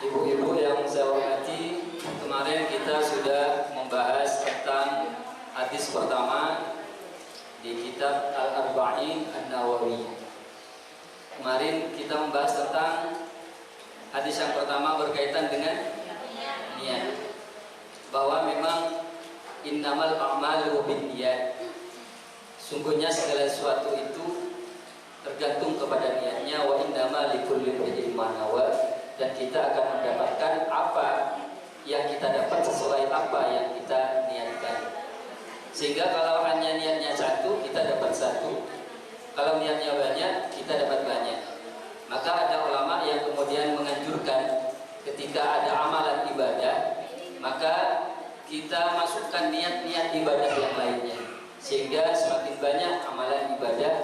Ibu-ibu yang saya hormati, kemarin kita sudah membahas tentang hadis pertama di kitab Al-Arba'in An-Nawawiyah. Kemarin kita membahas tentang hadis yang pertama berkaitan dengan niat, bahwa memang innamal a'malu binniyat, sungguhnya segala sesuatu itu tergantung kepada niatnya. Wa innama likulli imri'in ma nawa, dan kita akan mendapatkan apa yang kita dapat sesuai apa yang kita niatkan. Sehingga kalau hanya niatnya satu, kita dapat satu. Kalau niatnya banyak, kita dapat banyak. Maka ada ulama yang kemudian menganjurkan ketika ada amalan ibadah, maka kita masukkan niat-niat ibadah yang lainnya, sehingga semakin banyak amalan ibadah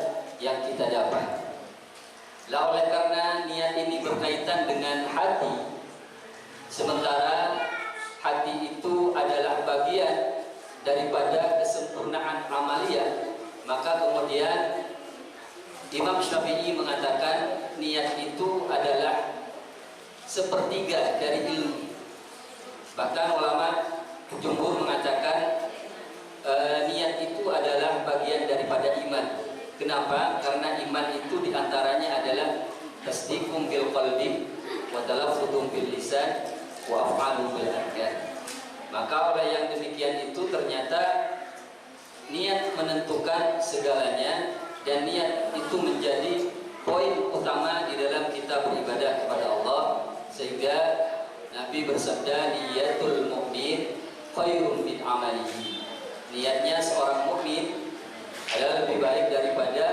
yang kita dapat. Lah, oleh karena niat ini berkaitan dengan hati, sementara hati itu adalah bagian daripada kesempurnaan amalia, maka kemudian Imam Syafi'i mengatakan niat itu adalah sepertiga dari ilmu. Bahkan ulama jumhur mengatakan niat itu adalah bagian daripada iman. Kenapa? Karena iman itu diantaranya adalah tasdiqum bil qalbi wa talaffuzum bil lisan wa af'alum bil arkan. Maka oleh yang demikian itu ternyata niat menentukan segalanya, dan niat itu menjadi poin utama di dalam kita beribadah kepada Allah. Sehingga Nabi bersabda, niyatul mu'min khairun min amalihi. Niatnya seorang mukmin adalah lebih baik daripada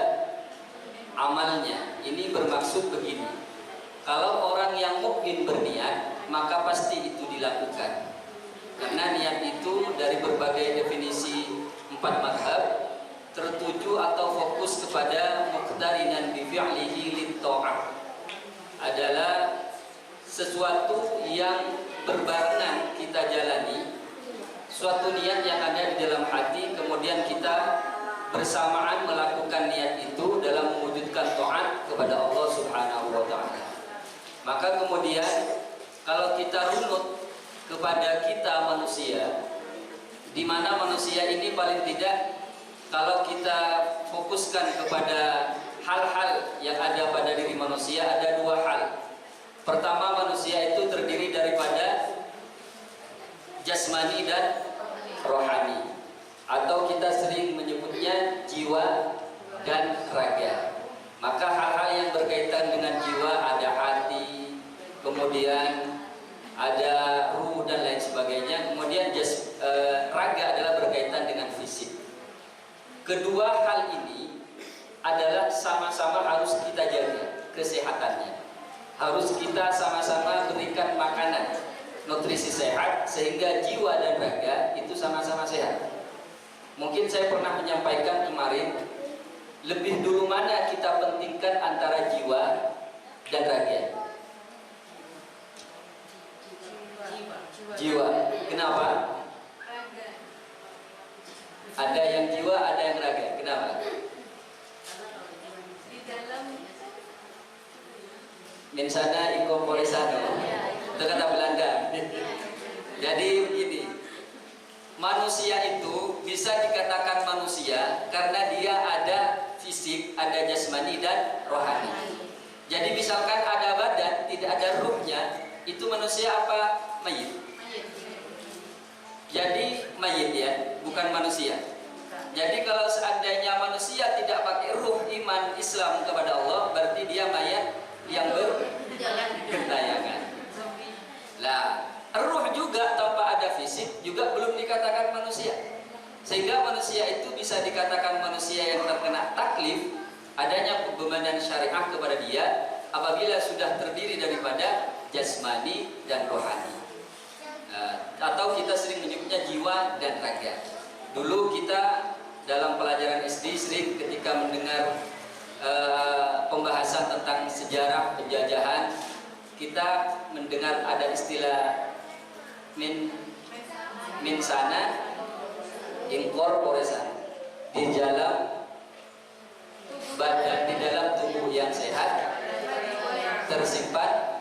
amalnya. Ini bermaksud begini, kalau orang yang mukmin berniat, maka pasti itu dilakukan. Karena niat itu dari berbagai definisi 4 mazhab tertuju atau fokus kepada muqtarinan bi fi'lihi lit ta'ah, adalah sesuatu yang berbarengan kita jalani, suatu niat yang ada di dalam hati, kemudian kita bersamaan melakukan niat itu dalam mewujudkan taat kepada Allah Subhanahu wa ta'ala. Maka kemudian kalau kita runut kepada kita manusia, di mana manusia ini paling tidak, kalau kita fokuskan kepada hal-hal yang ada pada diri manusia, ada 2 hal. Pertama, manusia itu terdiri daripada jasmani dan rohani, atau kita sering menyebutnya jiwa dan raga. Maka hal-hal yang berkaitan dengan jiwa, ada hati, kemudian ada ruh dan lain sebagainya. Kemudian raga adalah berkaitan dengan fisik. Kedua hal ini adalah sama-sama harus kita jaga kesehatannya. Harus kita sama-sama berikan makanan, nutrisi sehat, sehingga jiwa dan raga itu sama-sama sehat. Mungkin saya pernah menyampaikan kemarin, lebih dulu mana kita pentingkan antara jiwa dan raga? Jiwa. Kenapa? Ada yang jiwa, ada yang raga. Kenapa? Di dalam Mensana incorporesano. Itu kata Belanda. Jadi begini, manusia itu bisa dikatakan manusia karena dia ada fisik, ada jasmani dan rohani. Jadi misalkan ada badan, tidak ada ruhnya, itu manusia apa? Mayit. Jadi mayit ya, bukan manusia. Jadi kalau seandainya manusia tidak pakai ruh iman Islam kepada Allah, berarti dia mayat yang bergentayangan. Lah, ruh juga tanpa ada fisik juga belum dikatakan manusia. Sehingga manusia itu bisa dikatakan manusia yang terkena taklif, adanya pembebanan syariah kepada dia apabila sudah terdiri daripada jasmani dan rohani. Atau kita sering menyebutnya jiwa dan raga. Dulu kita dalam pelajaran SD sering ketika mendengar pembahasan tentang sejarah penjajahan, kita mendengar ada istilah mensana incorporesano, di dalam badan, di dalam tubuh yang sehat tersimpan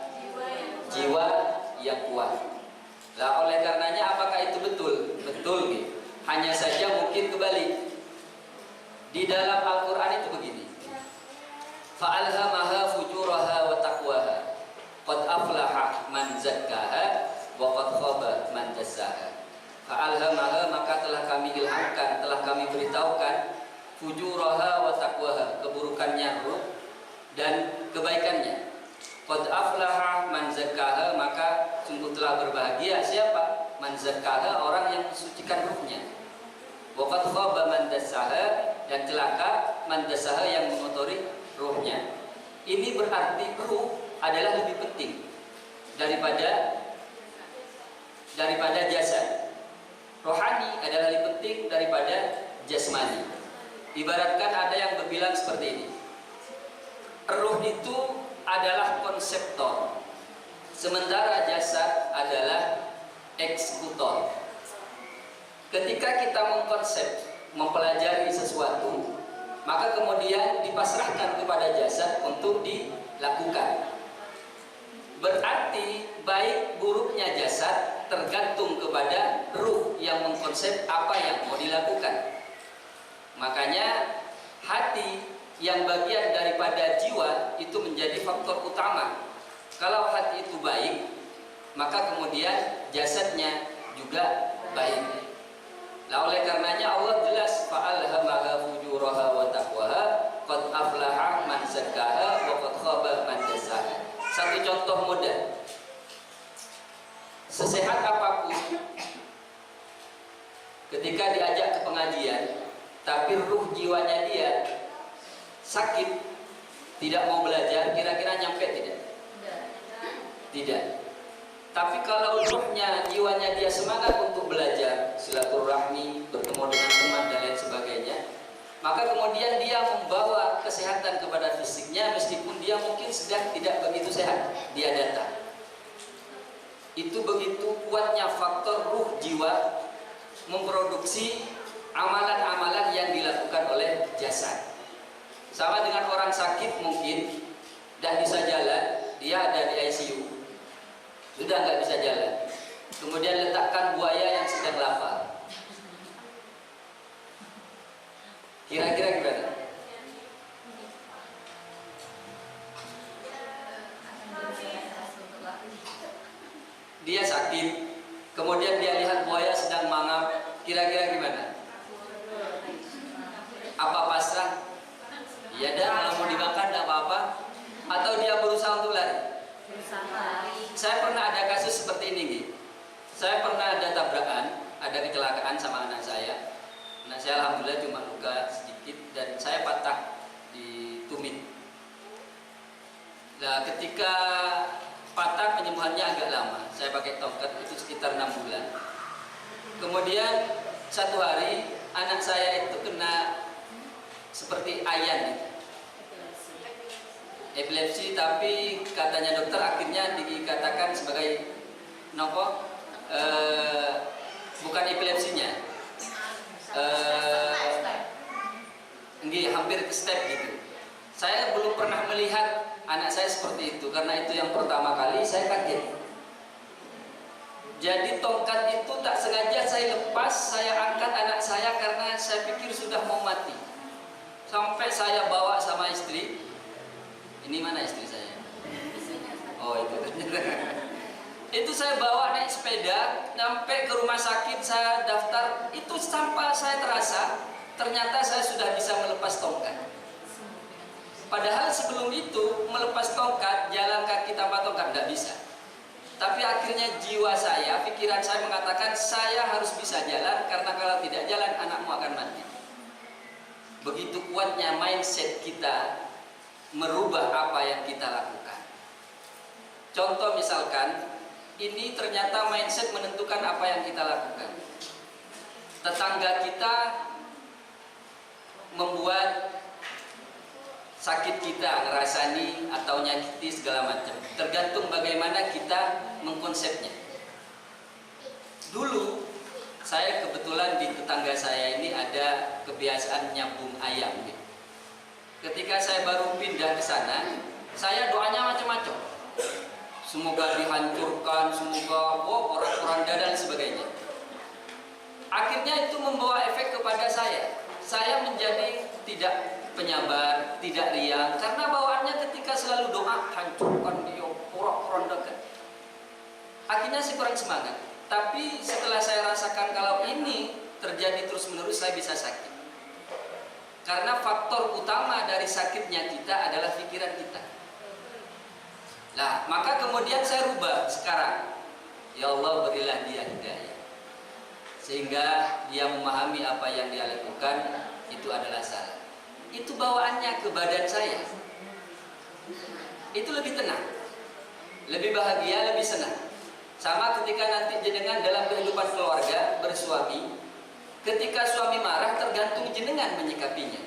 jiwa yang kuat. Lah oleh karenanya apakah itu betul? Betul gitu. Hanya saja mungkin kebalik. Di dalam Al-Qur'an itu begini. Fa'alhamaha fujuraha wa taqwaha. Qad aflaha man zakkaha wa qad khaba man dassaha. Fa'alhamaha, maka telah kami ilhamkan, telah kami beritahukan fujuraha wa taqwaha, keburukannya ruh dan kebaikannya. Qad aflaha man zakkaha, maka sungguh telah berbahagia siapa? Man zakkaha, orang yang mensucikan ruhnya. Wa qad khaba man dassaha, dan celaka man dassaha, yang mengotori ruhnya. Ini berarti ruh adalah lebih penting daripada jasad. Rohani adalah lebih penting daripada jasmani. Ibaratkan ada yang berbilang seperti ini. Ruh itu adalah konseptor, sementara jasad adalah eksekutor. Ketika kita mengkonsep, mempelajari sesuatu, maka kemudian dipasrahkan kepada jasad untuk dilakukan. Berarti baik buruknya jasad tergantung kepada ruh yang mengkonsep apa yang mau dilakukan. Makanya hati yang bagian daripada jiwa itu menjadi faktor utama. Kalau hati itu baik, maka kemudian jasadnya juga baik. Nah oleh karenanya Allah jelas fa'alhamaha fujuraha wa taqwaha qad aflaha man zakkaha wa qad khaba man dassaha. Satu contoh mudah. Sesehat apapun ketika diajak ke pengajian, tapi ruh jiwanya dia sakit, tidak mau belajar, kira-kira nyampe tidak? Tidak. Tapi kalau ruhnya, jiwanya dia semangat untuk belajar, silaturahmi, bertemu dengan teman dan lain sebagainya, maka kemudian dia membawa kesehatan kepada fisiknya, meskipun dia mungkin sedang tidak begitu sehat, dia datang. Itu begitu kuatnya faktor ruh jiwa memproduksi amalan-amalan yang dilakukan oleh jasad. Sama dengan orang sakit mungkin dan bisa jalan, dia ada di ICU, sudah nggak bisa jalan, kemudian letakkan buaya yang sedang lapar, kira-kira gimana? Dia sakit, kemudian dia lihat buaya sedang mangap, kira-kira gimana? Apa pasrah? Ya dah, kalau mau dimakan tidak apa-apa. Atau dia berusaha untuk lari? Saya pernah ada kasus seperti ini, gitu. Saya pernah ada tabrakan, ada kecelakaan sama anak saya. Anak saya alhamdulillah cuma luka sedikit dan saya patah di tumit. Nah, ketika patah penyembuhannya agak lama. Saya pakai tongkat itu sekitar 6 bulan. Kemudian satu hari anak saya itu kena seperti ayan, epilepsi, tapi katanya dokter akhirnya dikatakan sebagai nopo, bukan epilepsinya, hampir ke step gitu. Saya belum pernah melihat anak saya seperti itu, karena itu yang pertama kali saya kaget. Jadi tongkat itu tak sengaja saya lepas, saya angkat anak saya karena saya pikir sudah mau mati. Sampai saya bawa sama istri. Ini mana istri saya? Oh itu. Itu saya bawa naik sepeda sampai ke rumah sakit, saya daftar. Itu sampai saya terasa ternyata saya sudah bisa melepas tongkat. Padahal sebelum itu melepas tongkat, jalan kaki tanpa tongkat tidak bisa. Tapi akhirnya jiwa saya, pikiran saya mengatakan saya harus bisa jalan, karena kalau tidak jalan anakmu akan mati. Begitu kuatnya mindset kita merubah apa yang kita lakukan. Contoh misalkan, ini ternyata mindset menentukan apa yang kita lakukan. Tetangga kita membuat sakit kita, ngerasani atau nyakiti segala macam. Tergantung bagaimana kita mengkonsepnya. Dulu saya kebetulan di tetangga saya ini ada kebiasaan nyambung ayam. Ketika saya baru pindah ke sana, saya doanya macam-macam. semoga dihancurkan, semoga porak-poranda dan sebagainya. Akhirnya itu membawa efek kepada saya. Saya menjadi tidak penyabar, tidak riang, karena bawaannya ketika selalu doa, hancurkan dia, porak-porandakan. Akhirnya saya kurang semangat. Tapi setelah saya rasakan kalau ini terjadi terus-menerus, saya bisa sakit. Karena faktor utama dari sakitnya kita adalah pikiran kita. Nah, maka kemudian saya rubah sekarang. Ya Allah, berilah dia hidayah, sehingga dia memahami apa yang dia lakukan itu adalah salah. Itu bawaannya ke badan saya. Itu lebih tenang, lebih bahagia, lebih senang. Sama ketika nanti jenengan dalam kehidupan keluarga bersuami, ketika suami marah tergantung jenengan menyikapinya.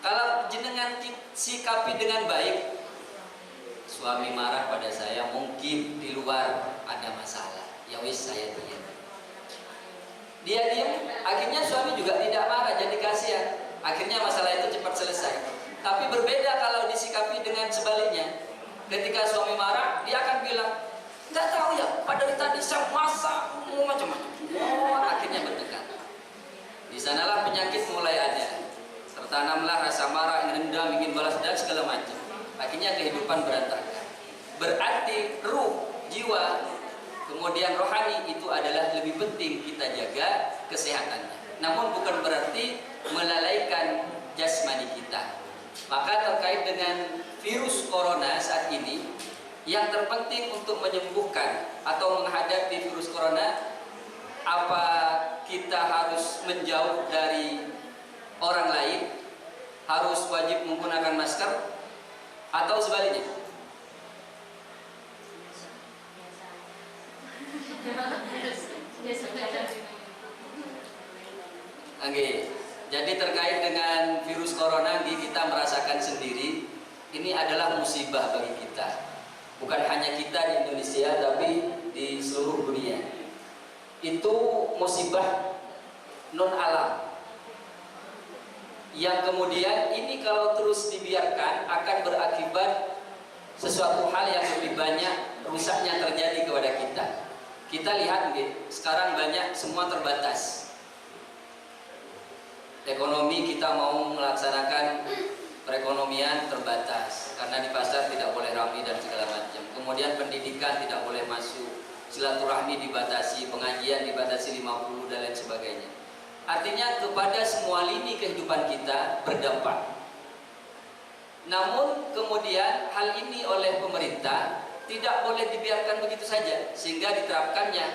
Kalau jenengan sikapi dengan baik, suami marah pada saya, mungkin di luar ada masalah. Ya wis, saya diam. Dia diam, akhirnya suami juga tidak marah, jadi kasihan. Akhirnya masalah itu cepat selesai. Tapi berbeda kalau disikapi dengan sebaliknya. Ketika suami marah, dia akan bilang, nggak tahu ya, pada tadi saya masak, macam-macam. Akhirnya bertengkar. Di sanalah penyakit mulai ada. Tertanamlah rasa marah, ingin dendam, ingin balas dan segala macam. Akhirnya kehidupan berantakan. Berarti ruh, jiwa, kemudian rohani itu adalah lebih penting kita jaga kesehatannya. Namun bukan berarti melalaikan jasmani kita. Maka terkait dengan virus corona saat ini, yang terpenting untuk menyembuhkan atau menghadapi virus corona, apa kita harus menjauh dari orang lain, harus wajib menggunakan masker, atau sebaliknya? Oke, jadi terkait dengan virus corona kita merasakan sendiri, ini adalah musibah bagi kita. Bukan hanya kita di Indonesia, tapi di seluruh dunia. Itu musibah non alam, yang kemudian ini kalau terus dibiarkan akan berakibat sesuatu hal yang lebih banyak rusaknya terjadi kepada kita. Kita lihat sekarang banyak semua terbatas. Ekonomi kita mau melaksanakan perekonomian terbatas karena di pasar tidak boleh ramai dan segala macam. Kemudian pendidikan tidak boleh masuk, silaturahmi dibatasi, pengajian dibatasi 50 dan lain sebagainya. Artinya kepada semua lini kehidupan kita berdampak. Namun kemudian hal ini oleh pemerintah tidak boleh dibiarkan begitu saja, sehingga diterapkannya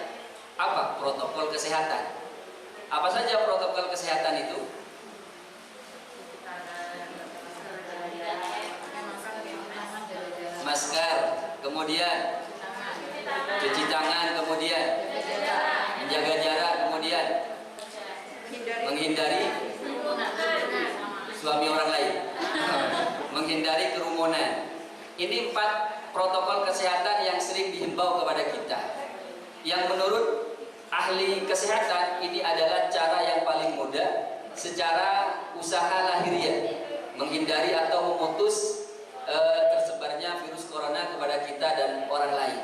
apa? Protokol kesehatan. Apa saja protokol kesehatan itu? Masker, kemudian cuci tangan, kemudian menjaga jarak, kemudian menghindari suami orang lain, menghindari kerumunan. Ini 4 protokol kesehatan yang sering dihimbau kepada kita, yang menurut ahli kesehatan ini adalah cara yang paling mudah secara usaha lahiriah menghindari atau memutus tersebarnya virus corona kepada kita dan orang lain.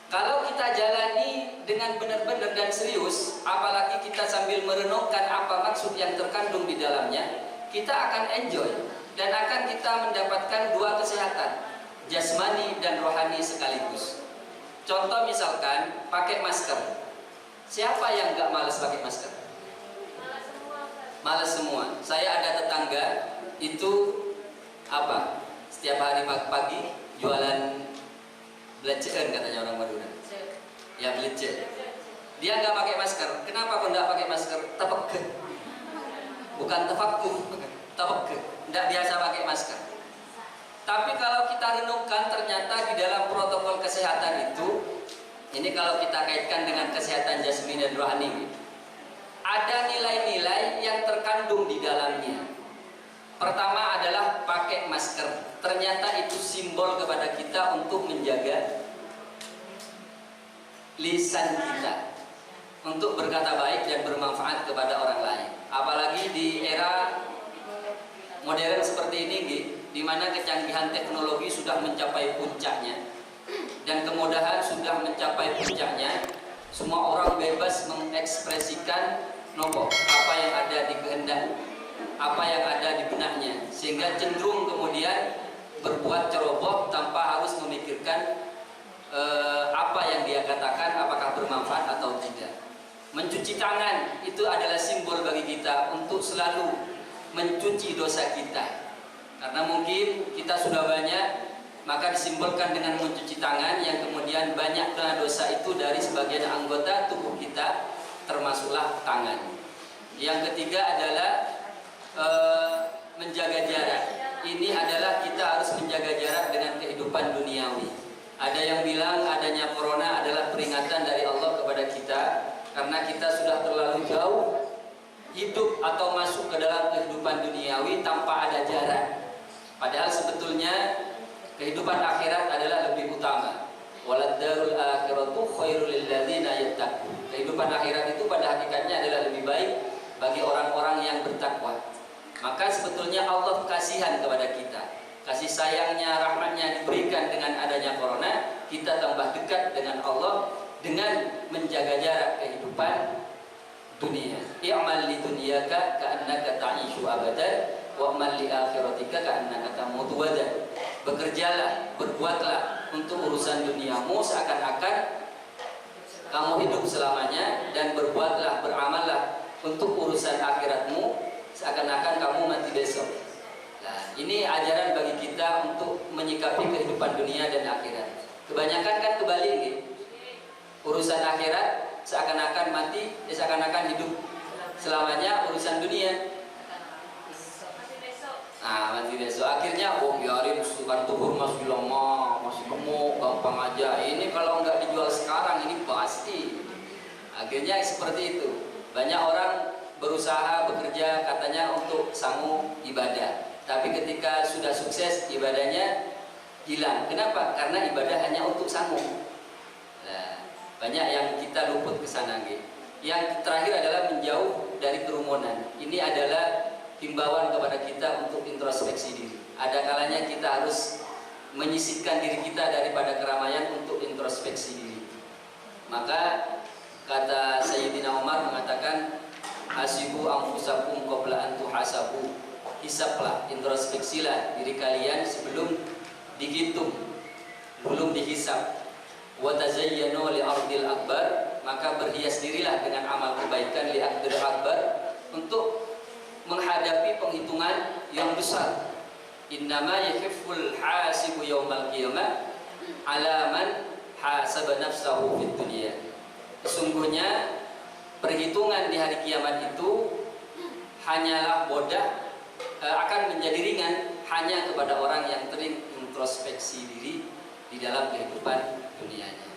Kalau kita jalani dengan benar-benar dan serius, apalagi kita sambil merenungkan apa maksud yang terkandung di dalamnya, kita akan enjoy dan akan kita mendapatkan 2 kesehatan, jasmani dan rohani sekaligus. Contoh misalkan pakai masker. Siapa yang nggak males pakai masker? Males semua. Saya ada tetangga itu apa? Setiap hari pagi jualan belecean katanya orang Madura. Ya belece. Dia nggak pakai masker. Kenapa kok nggak pakai masker? Tepeke. Bukan tefakku. Tepeke. Nggak biasa pakai masker. Tapi kalau kita renungkan ternyata di dalam protokol kesehatan itu, ini kalau kita kaitkan dengan kesehatan jasmani dan rohani, ada nilai-nilai yang terkandung di dalamnya. Pertama adalah pakai masker. Ternyata itu simbol kepada kita untuk menjaga lisan kita, untuk berkata baik dan bermanfaat kepada orang lain. Apalagi di era modern seperti ini, di mana kecanggihan teknologi sudah mencapai puncaknya. dan kemudahan sudah mencapai puncaknya, semua orang bebas mengekspresikan apa yang ada di kehendak, apa yang ada di benaknya, sehingga cenderung kemudian berbuat ceroboh tanpa harus memikirkan apa yang dia katakan apakah bermanfaat atau tidak. Mencuci tangan itu adalah simbol bagi kita untuk selalu mencuci dosa kita, karena mungkin kita sudah banyak, maka disimbolkan dengan mencuci tangan, yang kemudian banyak karena dosa itu dari sebagian anggota tubuh kita, termasuklah tangan. Yang ketiga adalah menjaga jarak. Ini adalah kita harus menjaga jarak dengan kehidupan duniawi. Ada yang bilang adanya corona adalah peringatan dari Allah kepada kita, karena kita sudah terlalu jauh hidup atau masuk ke dalam kehidupan duniawi tanpa ada jarak. Padahal sebetulnya kehidupan akhirat adalah lebih utama. Waladdarul akhiratu khairul lil ladzina yattaqun. Kehidupan akhirat itu pada hakikatnya adalah lebih baik bagi orang-orang yang bertakwa. Maka sebetulnya Allah kasihan kepada kita. Kasih sayangnya, rahmatnya diberikan dengan adanya corona. Kita tambah dekat dengan Allah dengan menjaga jarak kehidupan dunia. I'mal li dunyaka ka'annaka ta'ishu abadan wa'mal li akhiratika ka'annaka tamutu wadan. Bekerjalah, berbuatlah untuk urusan duniamu seakan-akan kamu hidup selamanya, dan berbuatlah, beramallah untuk urusan akhiratmu seakan-akan kamu mati besok. Nah, ini ajaran bagi kita untuk menyikapi kehidupan dunia dan akhirat. Kebanyakan kan kebalik nih. Urusan akhirat seakan-akan mati, seakan-akan hidup selamanya urusan dunia. Nah, mati besok. Akhirnya, biarin sukan tuhur masih lemah, masih gemuk, gampang aja. Ini kalau nggak dijual sekarang, ini pasti. Akhirnya seperti itu. Banyak orang berusaha bekerja katanya untuk sanggup ibadah, tapi ketika sudah sukses ibadahnya hilang. Kenapa? Karena ibadah hanya untuk sanggup. Nah, banyak yang kita luput ke sana. Yang terakhir adalah menjauh dari kerumunan. Ini adalah himbauan kepada kita untuk introspeksi diri. Ada kalanya kita harus menyisihkan diri kita daripada keramaian untuk introspeksi diri. Maka kata Sayyidina Umar mengatakan, hasibu anfusakum qabla an tuhasabu. Hisablah, introspeksilah diri kalian sebelum dihitung, belum dihisab. Wa tazayyanu li ardil akbar, maka berhias dirilah dengan amal kebaikan li ardil akbar, untuk menghadapi penghitungan yang besar. Innama yakhiful hasibu yaumal qiyamah ala man hasaba nafsahu fid dunya. Sesungguhnya perhitungan di hari kiamat itu hanyalah akan menjadi ringan hanya kepada orang yang terintrospeksi diri di dalam kehidupan dunianya.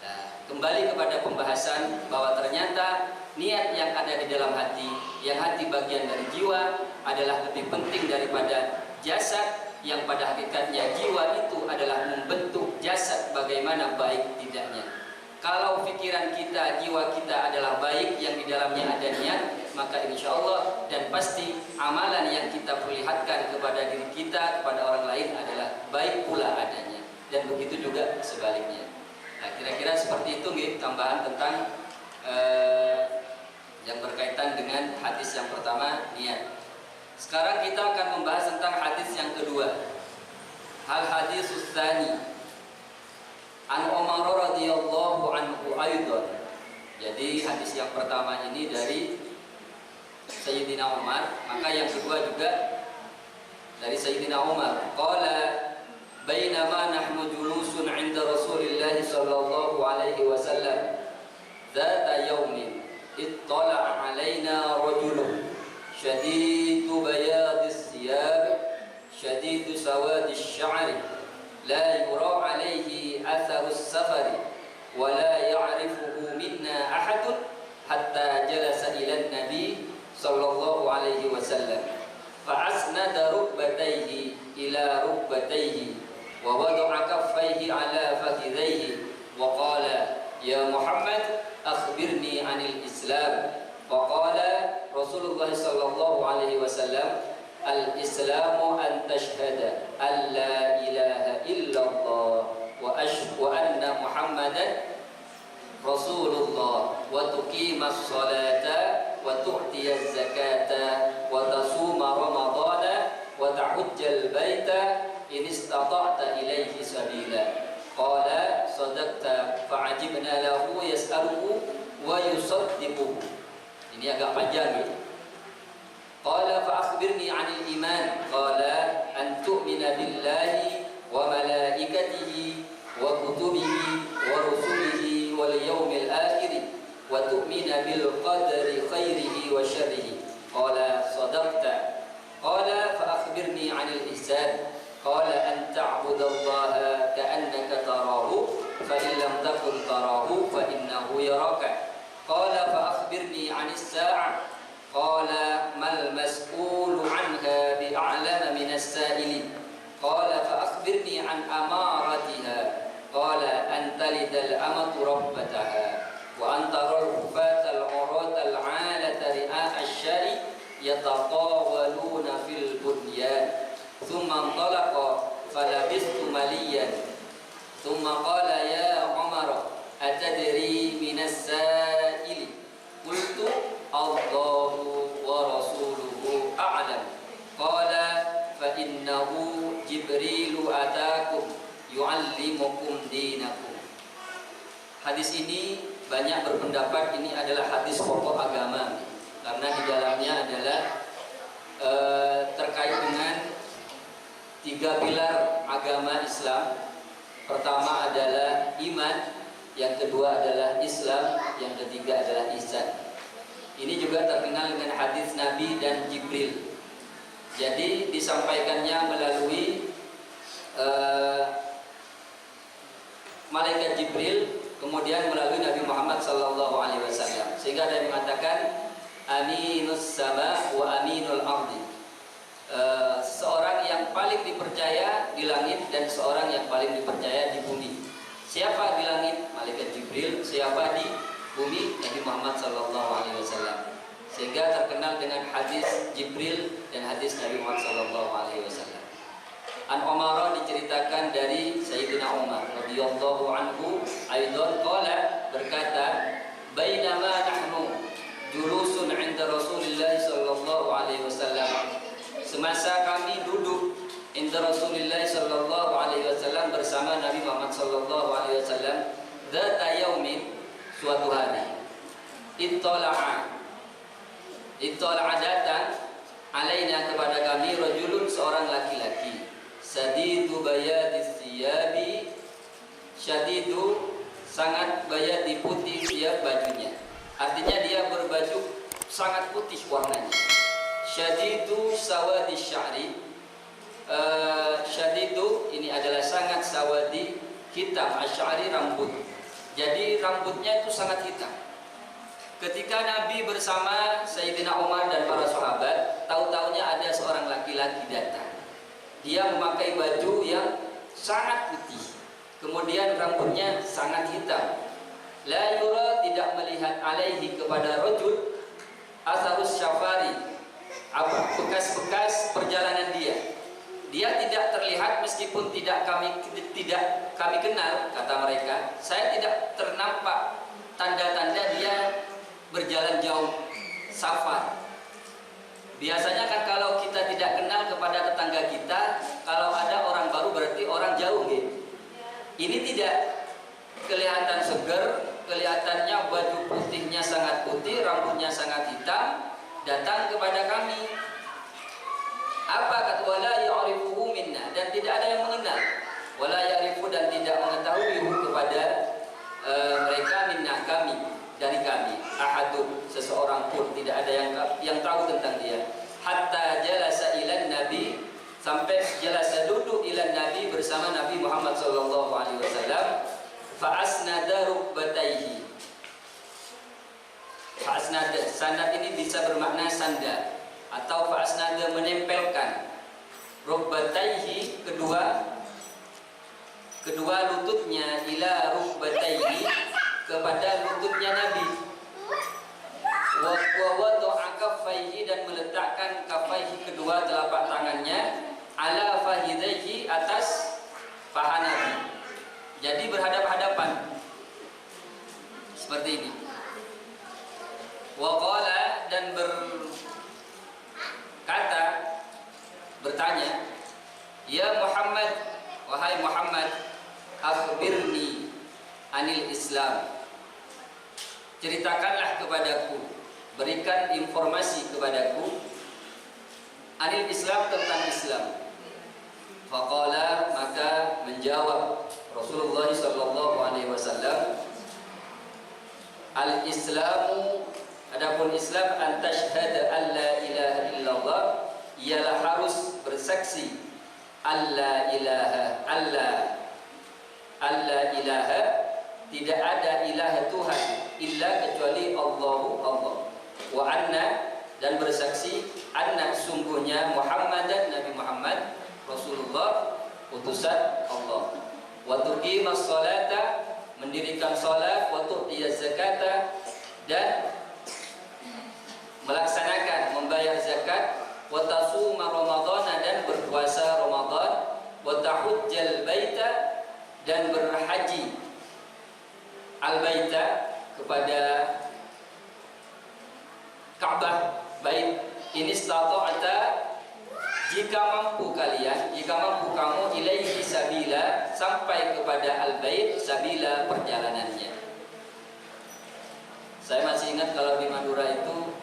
Nah, kembali kepada pembahasan bahwa ternyata niat yang ada di dalam hati, yang hati bagian dari jiwa, adalah lebih penting daripada jasad, yang pada hakikatnya jiwa itu adalah membentuk jasad bagaimana baik tidaknya. Kalau pikiran kita, jiwa kita adalah baik, yang di dalamnya ada niat, maka insya Allah dan pasti amalan yang kita perlihatkan kepada diri kita, kepada orang lain adalah baik pula adanya. Dan begitu juga sebaliknya. Nah, kira-kira seperti itu tambahan tentang yang berkaitan dengan hadis yang pertama, niat. Sekarang kita akan membahas tentang hadis yang kedua. Al-hadis tsani an Umar radhiyallahu anhu aidan. Jadi hadis yang pertama ini dari Sayyidina Umar, maka yang kedua juga dari Sayyidina Umar. Qala bainama nahnu julusun 'inda Rasulillah sallallahu alaihi wasallam dzata yaumin ittala 'alaina rajulun shadidu bayadis thiyab shadidu sawadis sya'ri la yura 'alaihi atharus safari wa la ya'rifuhu minna ahadun hatta jalasa ila an-nabi sallallahu alaihi wasallam fa asnada rukbatayhi ila rukbatayhi wa wada'a kaffayhi ala fakhidhayhi wa qala ya Muhammad akhbirni 'anil Islam. Wa qala Rasulullah sallallahu alaihi wasallam al-islamu an tashhada an la ilaha illallah wa Muhammadan Rasulullah wa tuqimas salata wa tu'tiyaz zakata wa tasuma ramadana wa ta'hujjal baita in istata'ta ilaihi sabila. Qala sadaqta fa'ajibna lahu yas'aluhu wa yusaddiquhu. Ini agak panjang ya. Qala fa akhbirni 'anil iman. Qala an tu'mina billahi wa malaikatihi wa kutubihi wa rusulihi wal yawmil akhir wa tu'mina bil qadari khairihi wa syarrihi. Qala sadaqta. Qala fa akhbirni 'anil ihsan. Qala an ta'budallaha ka'annaka tarahu fa in lam takun tarahu fa innahu yaraka. Qala fa akhbirni 'anis sa'ah. Qala mal mas'ulu 'anha bi'a'lama minas sa'ili. Qala fa akhbirni 'an amaratiha. Qala an talidal amatu rabbataha wa an taral fatal 'uratal 'alata ri'a asy-syari yataqawaluna fil bunyan. Thumma intalaqa falabistu maliyan. Thumma qala ya Umar atadri minas sa'ili. Qultu Allahu wa rasuluhu a'lam. Qala fa innahu Jibrilu atakum yu'allimukum dinakum. Hadis ini banyak berpendapat ini adalah hadis pokok agama karena di dalamnya adalah terkait dengan 3 pilar agama Islam. Pertama adalah iman, yang kedua adalah Islam, yang ketiga adalah ihsan. Ini juga terkenal dengan hadis Nabi dan Jibril. Jadi disampaikannya melalui malaikat Jibril, kemudian melalui Nabi Muhammad SAW. Sehingga ada yang mengatakan aminus sama wa aminul ardi. Seorang yang paling dipercaya di langit dan seorang yang paling dipercaya di bumi. Siapa di langit? Malaikat Jibril. Siapa di bumi? Nabi Muhammad SAW. Sehingga terkenal dengan hadis Jibril dan hadis Nabi Muhammad SAW. An Umar diceritakan dari Sayyidina Umar radhiyallahu anhu aidan qala, berkata, bainama nahnu julusun 'inda Rasulillah sallallahu alaihi wasallam. Semasa kami duduk inda Rasulillah sallallahu alaihi wasallam bersama Nabi Muhammad sallallahu alaihi wasallam, dzata yaumin, suatu hari, ittala'a datang alaina kepada kami rajulun, seorang laki-laki, sadidu bayadis siyabi, syadidu sangat bayadi putih dia bajunya. Artinya dia berbaju sangat putih warnanya. Syadidu sawadi sya'ri. Syadidu ini adalah sangat sawadi, hitam, asy'ari rambut. Jadi rambutnya itu sangat hitam. Ketika Nabi bersama Sayyidina Umar dan para sahabat, tahu-tahunya ada seorang laki-laki datang. Dia memakai baju yang sangat putih, kemudian rambutnya sangat hitam. La yura, tidak melihat alaihi kepada rajul asarus syafari, apa bekas-bekas perjalanan dia. Dia tidak terlihat meskipun tidak kami kenal, kata mereka. Saya tidak ternampak tanda-tanda dia berjalan jauh, safar. Biasanya kan kalau kita tidak kenal kepada tetangga kita, kalau ada orang baru berarti orang jauh gitu. Ini tidak, kelihatan seger, kelihatannya baju putihnya sangat putih, rambutnya sangat hitam, datang kepada kami. Apa kata wala ya'rifuhu minna, dan tidak ada yang mengenal. Wala ya'rifu, dan tidak mengetahui kepada mereka minna, kami, dari kami, ahadun, seseorang pun tidak ada yang tahu tentang dia. Hatta jalasa ilan nabi, sampai jalasa duduk ilan nabi bersama Nabi Muhammad sallallahu alaihi wasallam. Fa asnada rukbatayhi. Fa asnada, sanad ini bisa bermakna sandar atau fa asnada menempelkan. Rukbatayhi, kedua lututnya, ila rukbatayhi, kepada lututnya Nabi. Wa wada'a kaffaihi, dan meletakkan kaffaihi, kedua telapak tangannya, ala fahidaihi, atas paha Nabi. Jadi berhadap-hadapan. seperti ini. Wa qala, dan berkata, bertanya, ya Muhammad, wahai Muhammad, akhbirni anil Islam, ceritakanlah kepadaku, berikan informasi kepadaku anil Islam, tentang Islam. Faqala, maka menjawab Rasulullah sallallahu alaihi wasallam, al-Islamu, adapun Islam, an tashhada an la ilaha illallah, ialah harus bersaksi alla ilaha, alla ilaha, tidak ada ilah Tuhan illa kecuali Allah, wa anna, dan bersaksi anna, sungguhnya Muhammadan, Nabi Muhammad Rasulullah, utusan Allah, wa tuqimas salata, mendirikan salat, wa tu'tiyaz zakata, dan melaksanakan, membayar zakat, wa tasuma ramadhana, dan berpuasa Ramadan, wa tahujjal baita, dan berhaji al-baita, kepada Ka'bah, bait, ini istata'ata, jika mampu kalian, jika mampu kamu, ilaihi sabila, sampai kepada al-bait, sabila, perjalanannya. Saya masih ingat kalau di Madura itu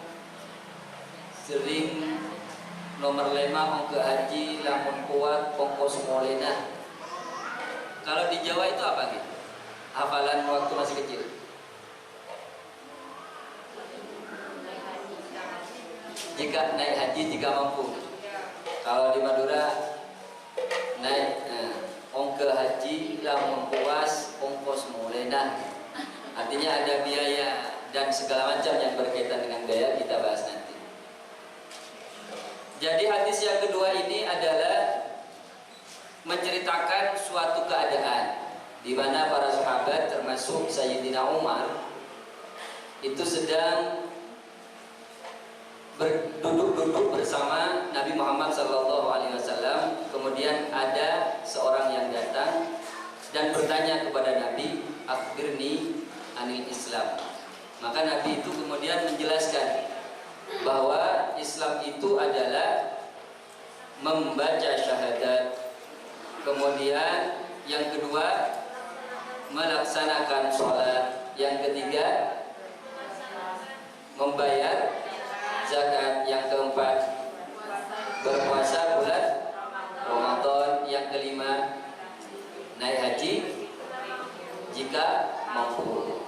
sering nomor 5 ongke haji, lamun kuat ongkos molena. Kalau di Jawa itu apa gitu? Hafalan waktu masih kecil. Jika naik haji, jika mampu. Kalau di Madura naik ongke haji, lamun puas ongkos molena. Artinya ada biaya dan segala macam yang berkaitan dengan biaya, kita bahas nanti. Jadi hadis yang kedua ini adalah menceritakan suatu keadaan di mana para sahabat termasuk Sayyidina Umar itu sedang duduk bersama Nabi Muhammad SAW. Kemudian ada seorang yang datang dan bertanya kepada Nabi, akhbirni anil Islam. Maka Nabi itu kemudian menjelaskan bahwa Islam itu adalah membaca syahadat, kemudian yang kedua melaksanakan sholat, yang ketiga membayar zakat, yang keempat berpuasa bulan Ramadan, yang kelima naik haji jika mampu.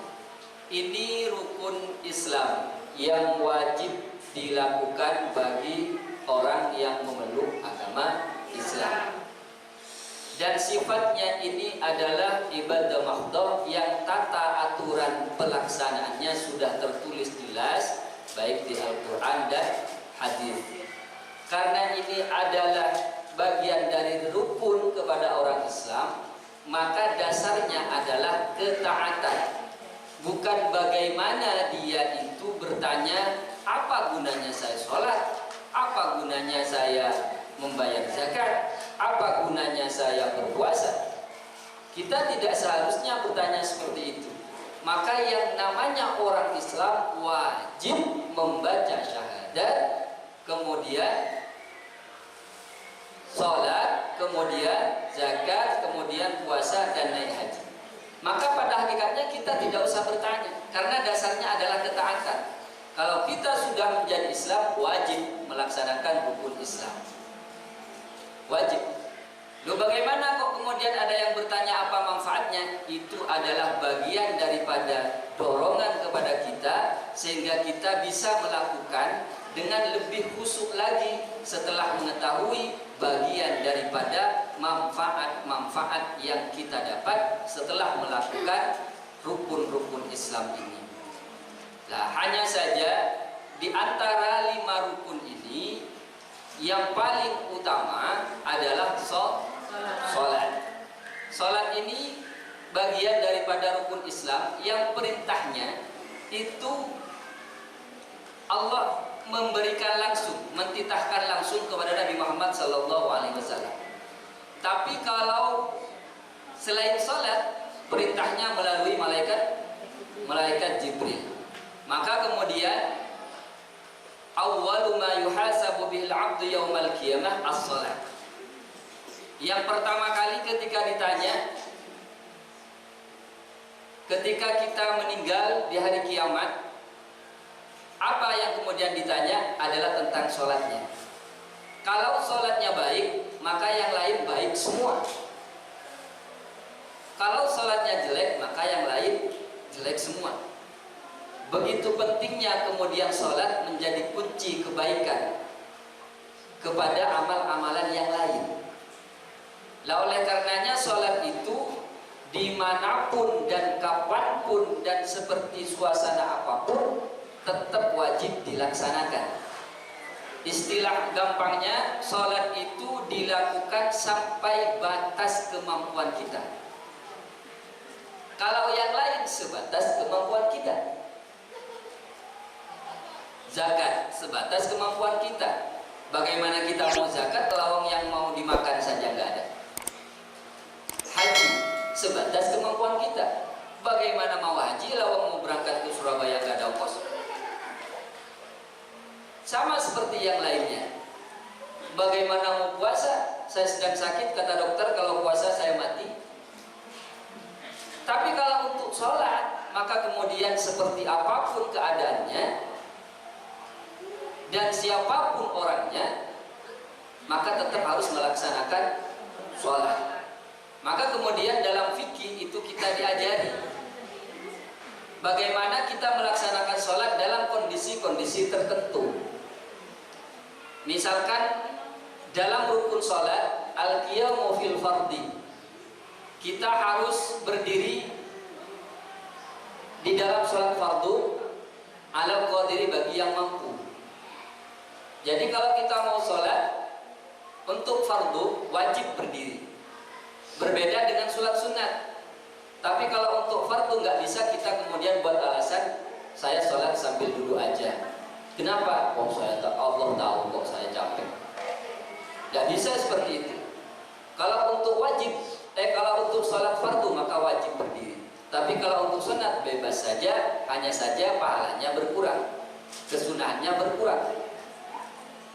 Ini rukun Islam yang wajib dilakukan bagi orang yang memeluk agama Islam. Dan sifatnya ini adalah ibadah mahdhah yang tata aturan pelaksanaannya sudah tertulis jelas baik di Al-Quran dan hadis. Karena ini adalah bagian dari rukun kepada orang Islam, maka dasarnya adalah ketaatan. Bukan bagaimana dia itu bertanya, apa gunanya saya sholat, apa gunanya saya membayar zakat, apa gunanya saya berpuasa. Kita tidak seharusnya bertanya seperti itu. Maka yang namanya orang Islam wajib membaca syahadat, kemudian sholat, kemudian zakat, kemudian puasa dan naik haji. Maka pada hakikatnya kita tidak usah bertanya, karena dasarnya adalah ketaatan. Kalau kita sudah menjadi Islam, wajib melaksanakan rukun Islam. Wajib. Loh, bagaimana kok kemudian ada yang bertanya apa manfaatnya? Itu adalah bagian daripada dorongan kepada kita sehingga kita bisa melakukan dengan lebih khusyuk lagi setelah mengetahui bagian daripada manfaat-manfaat yang kita dapat setelah melakukan rukun-rukun Islam ini. Nah, hanya saja di antara 5 rukun ini yang paling utama adalah sholat. Sholat ini bagian daripada rukun Islam yang perintahnya itu Allah memberikan langsung, mentitahkan langsung kepada Nabi Muhammad SAW. Tapi kalau selain sholat, perintahnya melalui malaikat malaikat Jibril. Maka kemudian awwalu ma yuhasabu bihil 'abdu yaumal qiyamah as-shalah. Yang pertama kali ketika ditanya, ketika kita meninggal di hari kiamat, apa yang kemudian ditanya adalah tentang sholatnya. Kalau sholatnya baik, maka yang lain baik semua. Kalau sholatnya jelek, maka yang lain jelek semua. Begitu pentingnya kemudian sholat menjadi kunci kebaikan kepada amal-amalan yang lain. Lah oleh karenanya sholat itu dimanapun dan kapanpun dan seperti suasana apapun tetap wajib dilaksanakan. Istilah gampangnya, sholat itu dilakukan sampai batas kemampuan kita. Kalau yang lain sebatas kemampuan kita. Zakat sebatas kemampuan kita. Bagaimana kita mau zakat kalau yang mau dimakan saja nggak ada? Haji sebatas kemampuan kita. Bagaimana mau haji kalau mau berangkat ke Surabaya nggak ada ongkos? Sama seperti yang lainnya. Bagaimana mau puasa? Saya sedang sakit, kata dokter, kalau puasa saya mati. Tapi kalau untuk sholat, maka kemudian seperti apapun keadaannya dan siapapun orangnya, maka tetap harus melaksanakan sholat. Maka kemudian dalam fikih itu kita diajari bagaimana kita melaksanakan sholat dalam kondisi-kondisi tertentu. Misalkan dalam rukun sholat al-qiyamu fil fardhi, kita harus berdiri di dalam sholat fardu ala qadiri bagi yang mampu. Jadi kalau kita mau sholat untuk fardu wajib berdiri, berbeda dengan sholat sunat. Tapi kalau untuk fardu nggak bisa kita kemudian buat alasan saya sholat sambil duduk aja. Kenapa? Oh saya tak, Allah tahu kok saya capek. Gak bisa seperti itu. Kalau untuk wajib, kalau untuk sholat fardu maka wajib berdiri. Tapi kalau untuk sunat bebas saja, hanya saja pahalanya berkurang, kesunahannya berkurang.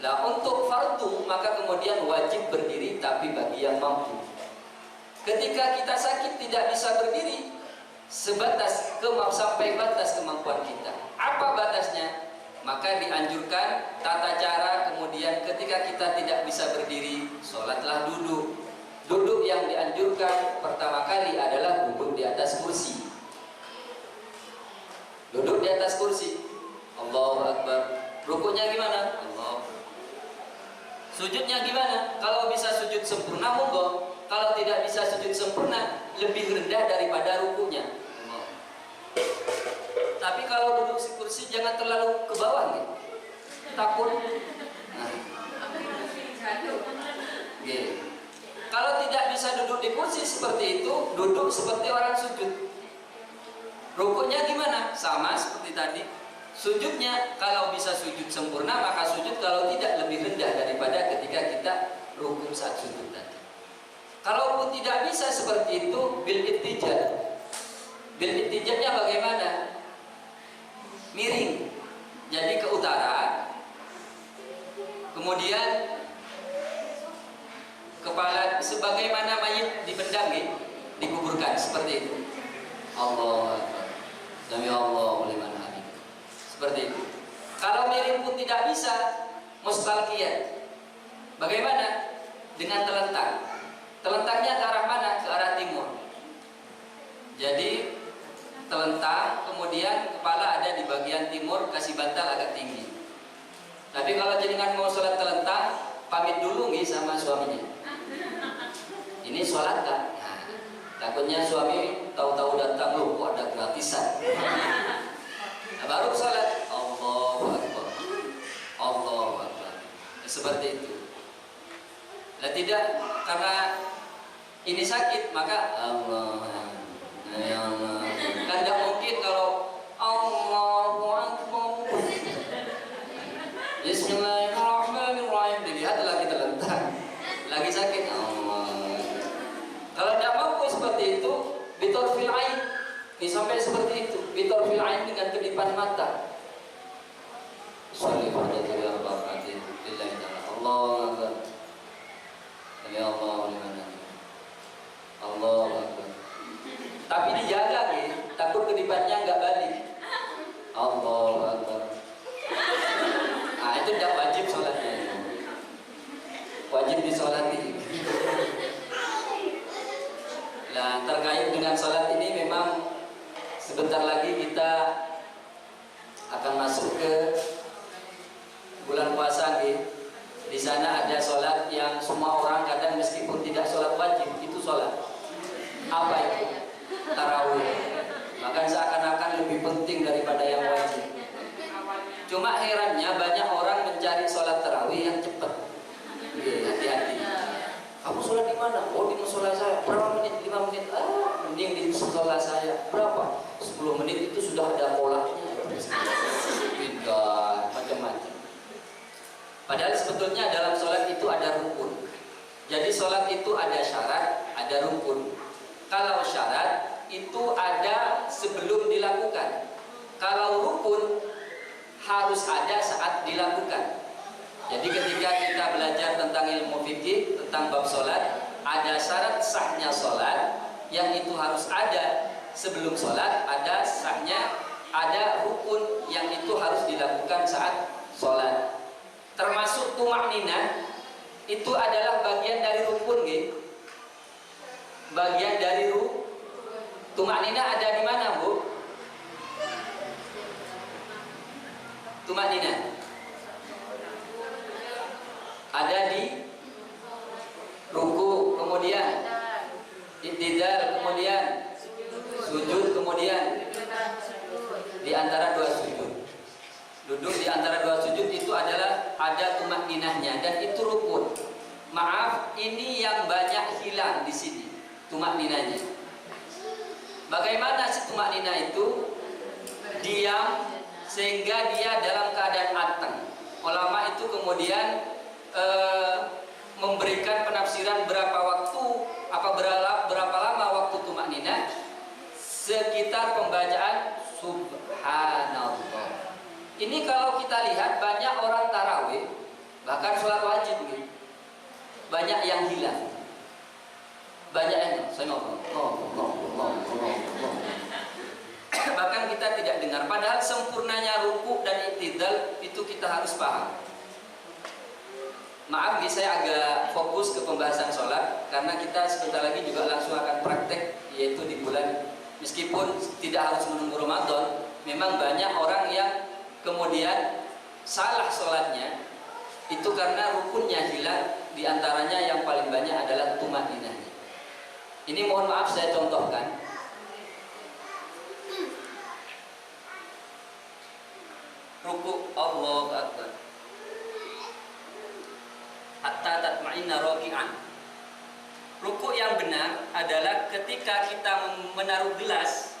Nah untuk fardu maka kemudian wajib berdiri tapi bagi yang mampu. Ketika kita sakit tidak bisa berdiri, sebatas sampai batas kemampuan kita. Apa batasnya? Maka dianjurkan tata cara kemudian ketika kita tidak bisa berdiri, sholatlah duduk. Duduk yang dianjurkan pertama kali adalah duduk di atas kursi. Duduk di atas kursi. Allahu Akbar. Rukuknya gimana? Allah. Sujudnya gimana? Kalau bisa sujud sempurna monggo. Kalau tidak bisa sujud sempurna, lebih rendah daripada rukuknya. Allah. Tapi kalau duduk di kursi jangan terlalu ke bawah nih. Takut. Nah. Okay. Kalau tidak bisa duduk di kursi seperti itu, duduk seperti orang sujud. Rukuknya gimana? Sama seperti tadi. Sujudnya kalau bisa sujud sempurna maka sujud, kalau tidak lebih rendah daripada ketika kita rukuk saat sujud tadi. Kalaupun tidak bisa seperti itu, bil ittijad. Bil ittijadnya bagaimana? Miring. Jadi ke utara. Kemudian kepala sebagaimana mayit dipendam, dikuburkan seperti itu. Allah Akbar. Sami Allahu liman hamid. Seperti itu. Kalau miring pun tidak bisa, mustalqiyah. Bagaimana? Dengan telentang. Telentangnya ke arah mana? Ke arah timur. Jadi telentang, kemudian kepala ada di bagian timur, kasih bantal agak tinggi. Tapi kalau jenengan mau sholat telentang, pamit dulu nih sama suaminya. Ini sholat kan? Nah, takutnya suami tahu-tahu datang, loh kok ada gratisan. Nah, baru sholat. Allahu Akbar. Allahu Akbar. Seperti itu. Nah, tidak karena ini sakit maka Allah. Ya Allah. Kan tidak mungkin kalau Allahu Akbar. Bismillahirrahmanirrahim. Dilihat lagi telentang, lagi sakit. Kalau tidak mampu seperti itu, bitorfil ain, sampai seperti itu. bitarfil ain, dengan kedipan mata. Sholli pada diri arba'atin lillahi ta'ala. Allahu akbar. Ya Allah liman hamid. Allahu akbar. Tapi dijaga gitu, takut kedipannya enggak balik. Allahu akbar. Ah, itu tidak wajib sholatnya. Wajib disolati. Nah, terkait dengan sholat ini memang sebentar lagi kita akan masuk ke bulan puasa gitu. Di sana ada sholat yang semua orang kadang meskipun tidak sholat wajib itu sholat. Apa itu? Tarawih. Bahkan seakan-akan lebih penting daripada yang wajib. Cuma herannya banyak orang mencari sholat tarawih yang cepat. Hati-hati. Kamu sholat di mana? Oh, di musola saya. Berapa menit? 5 menit. Ah, mending di musola saya. Berapa? 10 menit itu sudah ada kolaknya. Pindah macam-macam. Padahal sebetulnya dalam sholat itu ada rukun. Jadi sholat itu ada syarat, ada rukun. Kalau syarat itu ada sebelum dilakukan. Kalau rukun harus ada saat dilakukan. Jadi ketika kita belajar tentang ilmu fikih, tentang bab sholat, ada syarat sahnya sholat yang itu harus ada sebelum sholat, ada sahnya, ada rukun yang itu harus dilakukan saat sholat. Termasuk tumakninah itu adalah bagian dari rukun, gitu. Bagian dari tumakninah ada di mana, Bu? Tumakninah ada di ruku, kemudian i'tidal, kemudian sujud, kemudian di antara dua sujud. Duduk di antara dua sujud itu adalah ada tumakninahnya dan itu rukun. Maaf, ini yang banyak hilang di sini, tumakninahnya. Bagaimana si tumakninah itu? Diam sehingga dia dalam keadaan anteng. Ulama itu kemudian memberikan penafsiran berapa waktu, berapa lama waktu tumakninah, sekitar pembacaan subhanallah. Ini kalau kita lihat banyak orang tarawih, bahkan sholat wajib gitu, banyak yang hilang, banyak yang bahkan kita tidak dengar. Padahal sempurnanya ruku dan i'tidal itu kita harus paham. Maaf nih, saya agak fokus ke pembahasan sholat karena kita sebentar lagi juga langsung akan praktek, yaitu di bulan, meskipun tidak harus menunggu Ramadan. Memang banyak orang yang kemudian salah sholatnya itu karena rukunnya hilang. Di antaranya yang paling banyak adalah tumakninahnya. Ini mohon maaf saya contohkan. Ruku Allahu Akbar hatta tatma'inna raki'an. Ruku yang benar adalah ketika kita menaruh gelas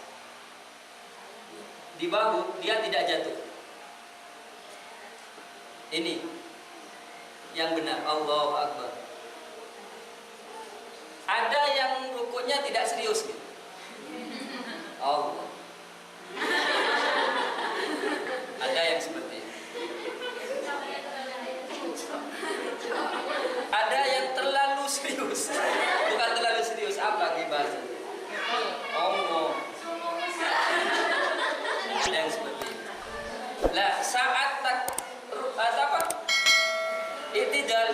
di bahu, dia tidak jatuh. Ini yang benar, Allahu Akbar. Ada yang rukunya tidak serius gitu. Allah. Ada yang seperti itu. Ada yang terlalu serius. Bukan terlalu serius, apa bahasa? Allah. Ada yang seperti itu. Nah, saat i'tidal,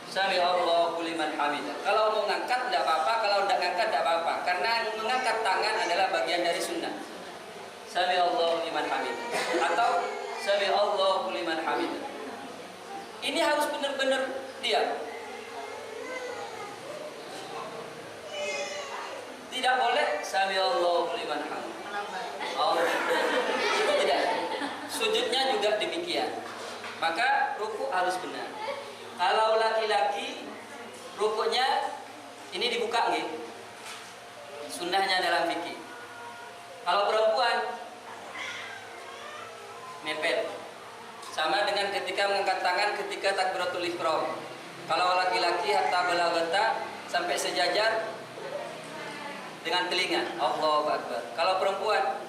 sami Allahu liman hamidah. Kalau mau ngangkat tidak apa-apa, kalau tidak ngangkat tidak apa-apa, karena mengangkat tangan adalah bagian dari sunnah. Sami Allahu liman hamidah atau sami Allahu liman hamidah. Ini harus benar-benar diam. Tidak boleh sami Allahu liman hamidah. Oh, itu tidak. Sujudnya juga demikian. Maka ruku harus benar. Kalau laki-laki rukunya ini dibuka nih, sunnahnya dalam fikih. Kalau perempuan mepet, sama dengan ketika mengangkat tangan ketika takbiratul ihram. Kalau laki-laki hatta balagata sampai sejajar, dengan telinga. Allahu Akbar. Kalau perempuan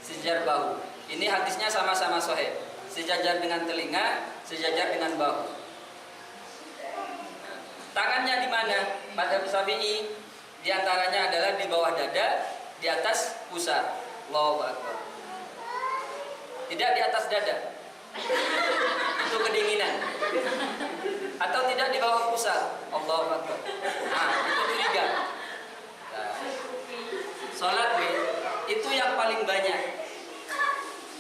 sejajar bahu. Ini hadisnya sama-sama sahih. Sejajar dengan telinga, sejajar dengan bahu. Tangannya di mana? Mazhab Syafi'i di antaranya adalah di bawah dada, di atas pusar. Allahu Akbar. Tidak di atas dada. Itu kedinginan. Atau tidak di bawah pusar. Allahu Akbar. Nah, itu curiga. Nah, salat itu yang paling banyak.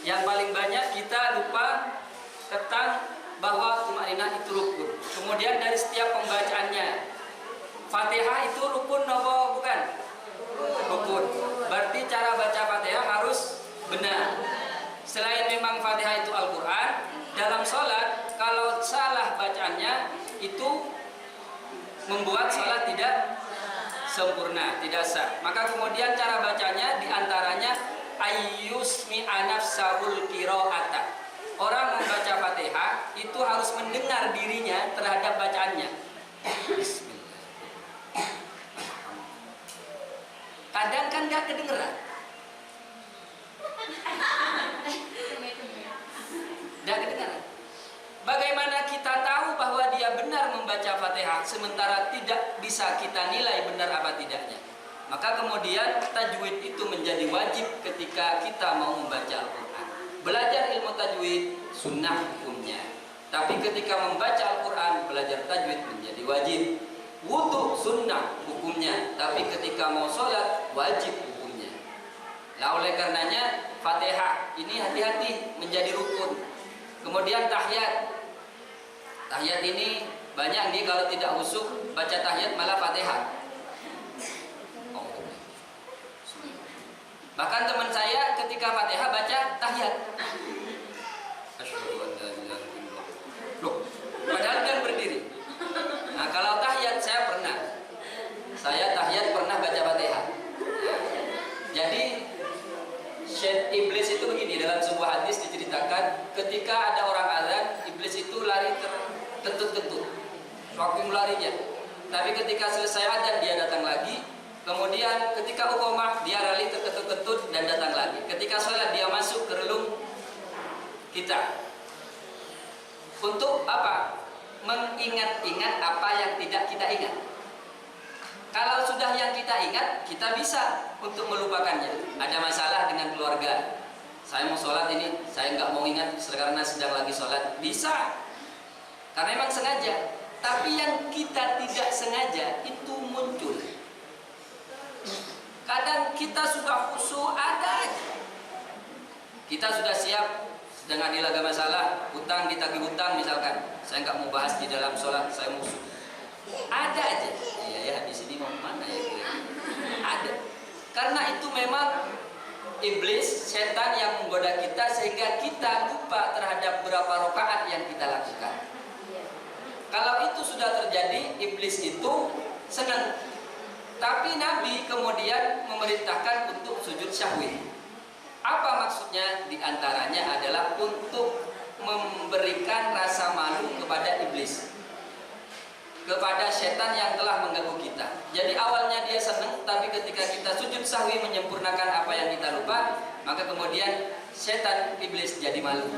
Yang paling banyak kita lupa tentang bahwa tumaninah itu rukun. Kemudian dari setiap pembacaannya, Fatihah itu rukun nopo bukan? Rukun. Berarti cara baca Fatihah harus benar. Selain memang Fatihah itu Al-Quran, dalam sholat kalau salah bacaannya itu membuat sholat tidak sempurna, tidak sah. Maka kemudian cara bacanya diantaranya ayyusmi anafsahul qiraata. Orang membaca Fatihah itu harus mendengar dirinya terhadap bacaannya. Bismillah. Kadang kan gak kedengeran. Gak kedengeran. Bagaimana kita tahu bahwa dia benar membaca Fatihah sementara tidak bisa kita nilai benar apa tidaknya? Maka kemudian tajwid itu menjadi wajib ketika kita mau membaca Al-Quran. Belajar ilmu tajwid sunnah hukumnya. Tapi ketika membaca Al-Quran, belajar tajwid menjadi wajib. Wudu sunnah hukumnya. Tapi ketika mau sholat, wajib hukumnya. Nah, oleh karenanya Fatihah ini hati-hati menjadi rukun. Kemudian tahiyat. Tahiyat ini banyak nih kalau tidak husuk baca tahiyat malah Fatihah. Bahkan teman saya ketika Fatihah baca tahiyat. Asyhadu an la ilaha illallah. Loh, padahal kan berdiri. Nah, kalau tahiyat saya pernah. Saya tahiyat pernah baca Fatihah. Jadi syaitan iblis itu begini, dalam sebuah hadis diceritakan ketika ada orang azan, iblis itu lari terkentut-kentut. Saking larinya. Tapi ketika selesai azan dia datang lagi. Kemudian ketika uqamah dia lari terkentut-kentut dan datang lagi. Ketika sholat dia masuk ke relung kita. Untuk apa? Mengingat-ingat apa yang tidak kita ingat. Kalau sudah yang kita ingat, kita bisa untuk melupakannya. Ada masalah dengan keluarga. Saya mau sholat ini, saya nggak mau ingat karena sedang lagi sholat. Bisa. Karena memang sengaja. Tapi yang kita tidak sengaja itu muncul. Kadang kita sudah khusyuk ada aja. Kita sudah siap dengan dilaga masalah, hutang ditagih hutang misalkan. Saya nggak mau bahas di dalam sholat, saya musuh. Ada aja. Iya ya, di sini mau mana ya kira-kira? Ada. Karena itu memang iblis, setan yang menggoda kita sehingga kita lupa terhadap beberapa rakaat yang kita lakukan. Kalau itu sudah terjadi, iblis itu senang. Tapi Nabi kemudian memerintahkan untuk sujud syahwi. Apa maksudnya? Di antaranya adalah untuk memberikan rasa malu kepada iblis, kepada setan yang telah mengganggu kita. Jadi awalnya dia senang, tapi ketika kita sujud sahwi menyempurnakan apa yang kita lupa, maka kemudian setan iblis jadi malu.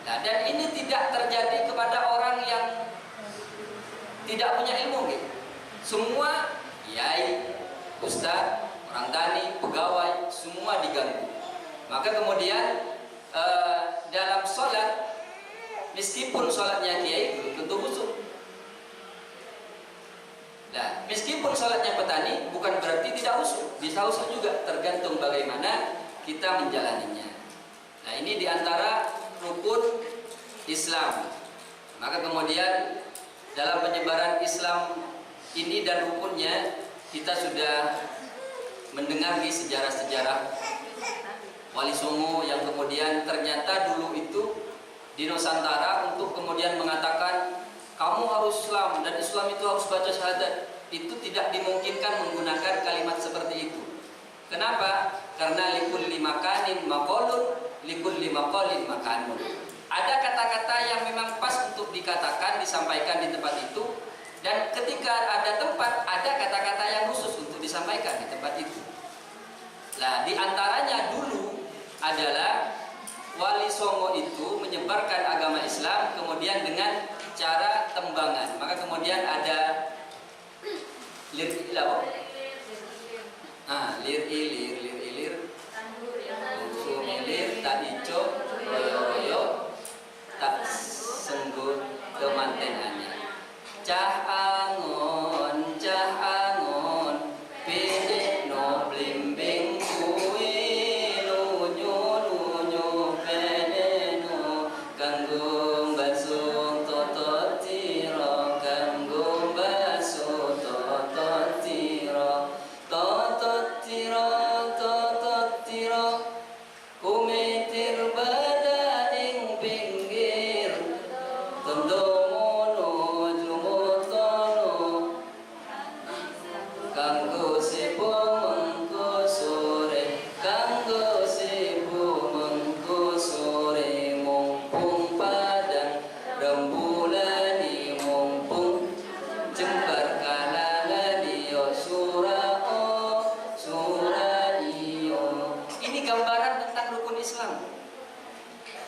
Nah, dan ini tidak terjadi kepada orang yang tidak punya ilmu gitu. Semua kiai, ustaz, orang tani, pegawai, semua diganggu. Maka kemudian dalam sholat, meskipun sholatnya kiai belum tentu khusyuk. Nah, meskipun sholatnya petani bukan berarti tidak khusyuk, bisa khusyuk juga, tergantung bagaimana kita menjalaninya. Nah, ini diantara rukun Islam. Maka kemudian dalam penyebaran Islam ini dan rukunnya kita sudah mendengar di sejarah-sejarah Wali Songo yang kemudian ternyata dulu itu di Nusantara untuk kemudian mengatakan kamu harus Islam dan Islam itu harus baca syahadat, itu tidak dimungkinkan menggunakan kalimat seperti itu. Kenapa? Karena likulli makanin maqalun, likulli maqalin makanun. Ada kata-kata yang memang pas untuk dikatakan, disampaikan di tempat itu, dan ketika ada tempat, ada kata-kata yang khusus untuk disampaikan di tempat itu. Nah, di antaranya dulu adalah Wali Songo itu menyebarkan agama Islam kemudian dengan cara tembangan. Maka kemudian ada lir ilau, lir ilir, sumilir, tak ijo, royo royo, tak senggut kemantenannya. Cah angon, pinik no blimbing kuwi lunyu peneno kanggo basung totot tiro, kanggo basung totot tiro, kumitir bada ing pinggir tondo kanggo sipo mengko sore mumpung padang rembulani mumpung jembar kalangan iyo surao suraio. Ini gambaran tentang rukun Islam.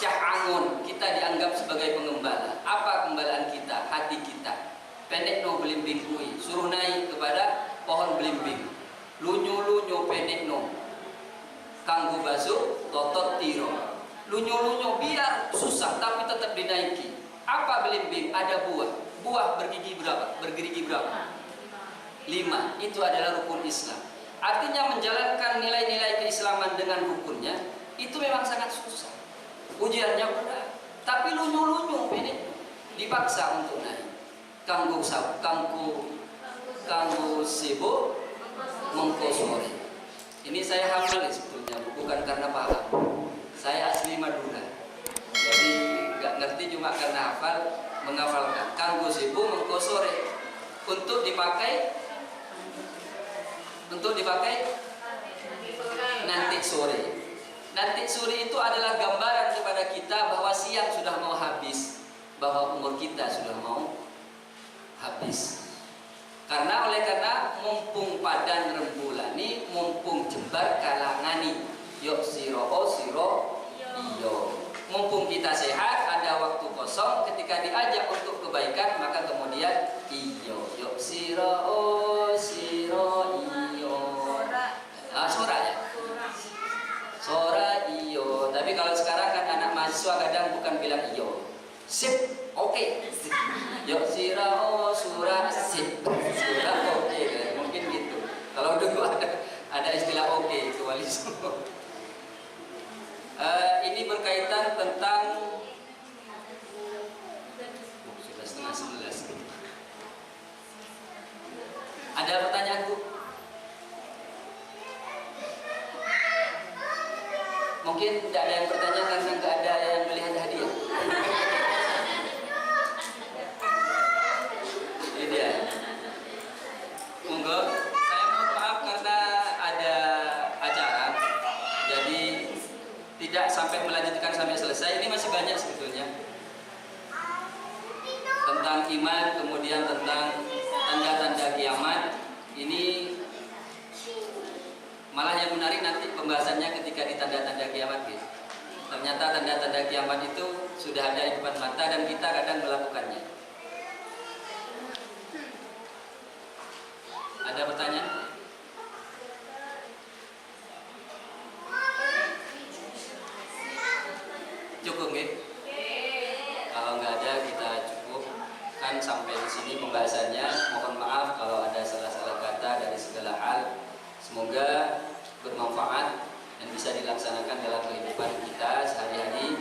Cah angon, kita dianggap sebagai pengembala. Apa pembelaan kita? Hati kita. Pendek no belimbing kui, suruh naik kepada pohon belimbing. Lunyu pendek no kanggo basuh totot tiro. Lunyu biar susah tapi tetap dinaiki. Apa belimbing? Ada buah bergigi berapa? 5. Itu adalah rukun Islam. Artinya menjalankan nilai-nilai keislaman dengan rukunnya itu memang sangat susah. Ujiannya berat. Tapi lunyu pendek dipaksa untuk naik. Kanggo sibuk mengko sore. Ini saya hafal sebetulnya, bukan karena paham. Saya asli Madura, jadi nggak ngerti cuma karena hafal, menghafalkan. Kanggo sibuk mengko sore, untuk dipakai nanti sore. Nanti sore itu adalah gambaran kepada kita bahwa siang sudah mau habis, bahwa umur kita sudah mau habis. Karena mumpung padan rembulani, mumpung jembar kalangani, yok siro iyo. Mumpung kita sehat, ada waktu kosong, ketika diajak untuk kebaikan maka kemudian iyo, yok siro iyo. Sora ya. Sora iyo. Tapi kalau sekarang kan anak mahasiswa kadang bukan bilang iyo. Sip, oke. Yok sirao surah sip. Surah oke kan? Mungkin gitu. Kalau dulu ada istilah oke itu wali songo. Ini berkaitan tentang sudah 10:30. Ada pertanyaan Bu? Mungkin tidak ada yang bertanya karena nggak ada yang melihat hadiah. Ini dia. Monggo, saya mohon maaf karena ada acara, jadi tidak sampai melanjutkan sampai selesai. Ini masih banyak sebetulnya tentang iman, kemudian tentang tanda-tanda kiamat. Ini malah yang menarik nanti pembahasannya ketika di tanda-tanda kiamat gitu. Ternyata tanda-tanda kiamat itu sudah ada di depan mata dan kita kadang melakukannya. Ada pertanyaan? Cukup nggih? Kalau nggak ada kita cukupkan sampai di sini pembahasannya. Mohon maaf kalau ada salah-salah kata dari segala hal. Semoga bermanfaat dan bisa dilaksanakan dalam kehidupan kita sehari-hari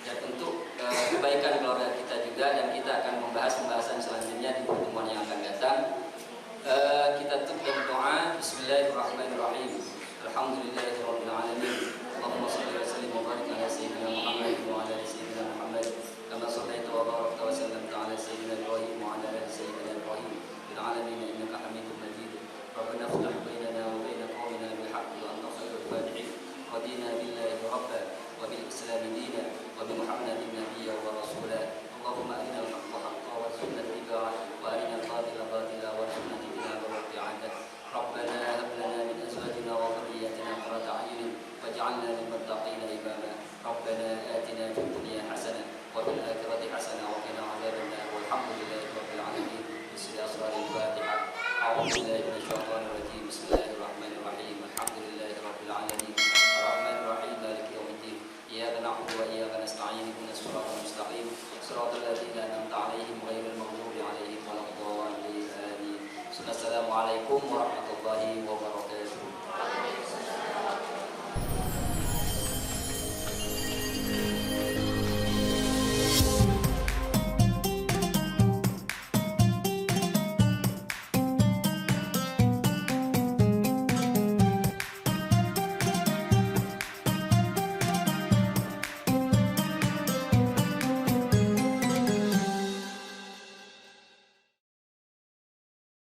dan untuk kebaikan keluarga kita juga. Dan kita akan membahas pembahasan selanjutnya di pertemuan yang akan datang. Kita tutup dengan doa. Bismillahirrahmanirrahim. Alhamdulillahirabbil alamin. Allahumma shalli wa sallim wa barik ala sayyidina Muhammad wa ala ali sayyidina Muhammad kama shallaita wa barakta wa sallamta ala sayyidina Ibrahim wa ala ali sayyidina Ibrahim fil alamin innaka Hamidum Majid. Rabbana iftah bainana wa bain qaumina bil haqqi wa anta khairul fatihin. Qadina billahi rabba wa bil islam dina wa bi Muhammadin nabiyya wa rasula. Allahumma arina al-haqqa haqqan warzuqna ittiba'ah wa arina al-batila batila warzuqna ijtinaba wa ibtiadah. Rabbana warahmatullahi wabarakatuh.